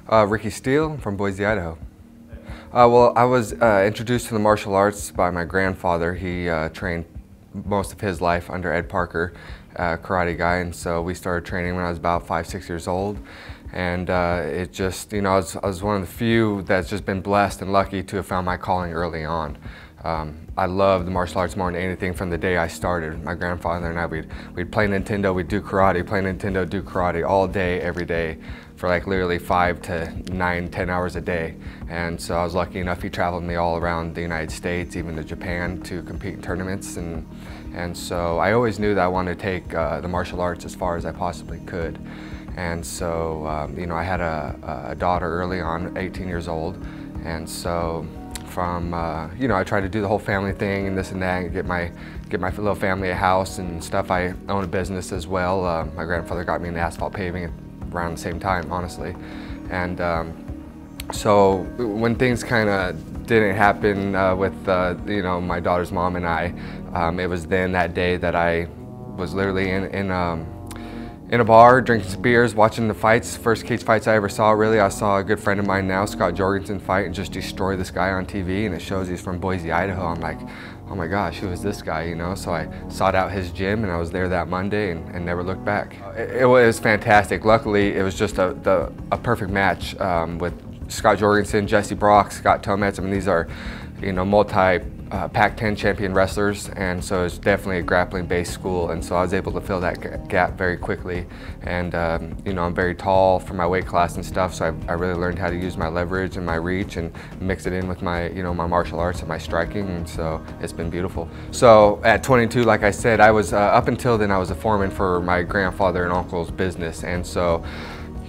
Ricky Steele from Boise, Idaho. Well, I was introduced to the martial arts by my grandfather. He trained most of his life under Ed Parker, karate guy, and so we started training when I was about 5, 6 years old. And it just, I was one of the few that's just been blessed and lucky to have found my calling early on. I loved the martial arts more than anything from the day I started. My grandfather and I, we'd play Nintendo, we'd do karate, play Nintendo, do karate all day, every day, for like literally 5 to 9, 10 hours a day. And so I was lucky enough, he traveled me all around the United States, even to Japan, to compete in tournaments. And so I always knew that I wanted to take the martial arts as far as I possibly could. And so, I had a daughter early on, 18 years old, and so from, I tried to do the whole family thing and this and that, and get my little family a house and stuff. I own a business as well. My grandfather got me into asphalt paving around the same time, honestly. And so when things kind of didn't happen with, my daughter's mom and I, it was then that day that I was literally in a bar, drinking some beers, watching the fights, first cage fights I ever saw, really. I saw a good friend of mine now, Scott Jorgensen, fight and just destroy this guy on TV, and it shows he's from Boise, Idaho. I'm like, oh my gosh, who is this guy, So I sought out his gym, and I was there that Monday and never looked back. It was fantastic. Luckily, it was just a perfect match with Scott Jorgensen, Jesse Brock, Scott Tomets. I mean, these are, multi Pac-10 champion wrestlers, and so it's definitely a grappling-based school, and so I was able to fill that gap very quickly. And I'm very tall for my weight class and stuff, so I really learned how to use my leverage and my reach and mix it in with my my martial arts and my striking, and so it's been beautiful. So at 22, like I said, I was up until then I was a foreman for my grandfather and uncle's business, and so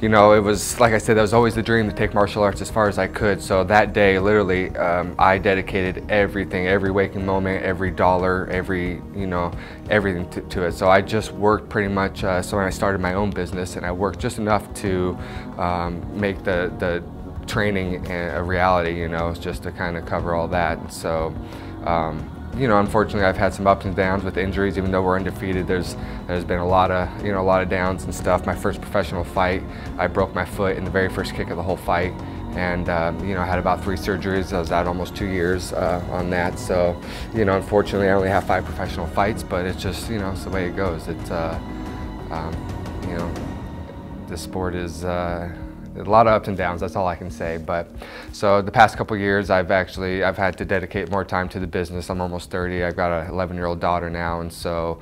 it was, like I said, that was always the dream to take martial arts as far as I could. So that day, literally, I dedicated everything, every waking moment, every dollar, everything to it. So I just worked pretty much, so when I started my own business, and I worked just enough to make the training a reality, just to kind of cover all that. And so, unfortunately, I've had some ups and downs with injuries. Even though we're undefeated, there's been a lot of downs and stuff. My first professional fight, I broke my foot in the very first kick of the whole fight, and I had about 3 surgeries. I was out almost 2 years on that. So, unfortunately, I only have 5 professional fights, but it's just, it's the way it goes. It's, the sport is. A lot of ups and downs, that's all I can say. But so the past couple years, I've had to dedicate more time to the business. I'm almost 30. I've got an 11-year-old daughter now, and so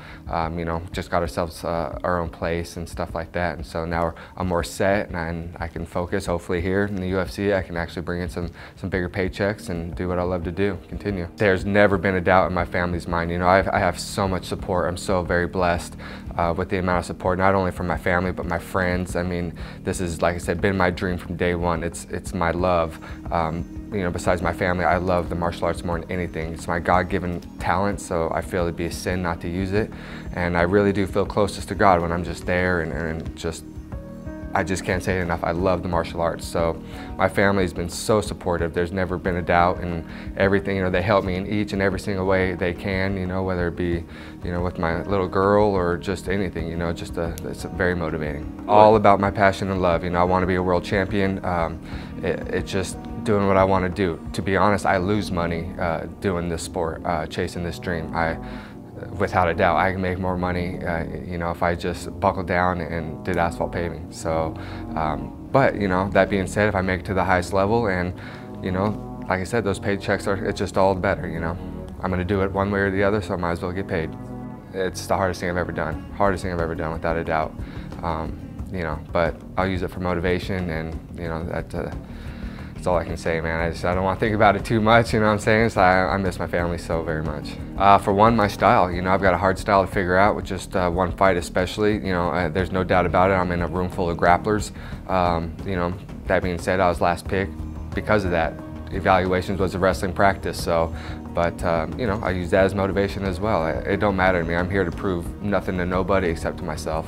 just got ourselves our own place and stuff like that. And so now I'm more set, and I can focus. Hopefully here in the UFC, I can actually bring in some bigger paychecks and do what I love to do. Continue. There's never been a doubt in my family's mind. I have so much support. I'm so very blessed with the amount of support, not only from my family but my friends. I mean, this is, like I said, been my dream from day one. It's my love. Besides my family, I love the martial arts more than anything. It's my God-given talent, so I feel it'd be a sin not to use it. And I really do feel closest to God when I'm just there and just, I just can't say it enough. I love the martial arts. So my family's been so supportive. There's never been a doubt in everything. They help me in each and every single way they can, whether it be, with my little girl or just anything, it's very motivating. All about my passion and love. I want to be a world champion. It's just doing what I want to do. To be honest, I lose money doing this sport, chasing this dream. Without a doubt, I can make more money, if I just buckle down and did asphalt paving. So, but that being said, if I make it to the highest level, and like I said, those paychecks it's just all the better. I'm going to do it one way or the other, so I might as well get paid. It's the hardest thing I've ever done. Hardest thing I've ever done, without a doubt. But I'll use it for motivation, and that's all I can say, man. I don't want to think about it too much, you know what I'm saying? So I miss my family so very much. For one, my style. I've got a hard style to figure out with just one fight especially. There's no doubt about it. I'm in a room full of grapplers. That being said, I was last pick because of that. Evaluations was a wrestling practice, so, but I use that as motivation as well. It don't matter to me. I'm here to prove nothing to nobody except to myself.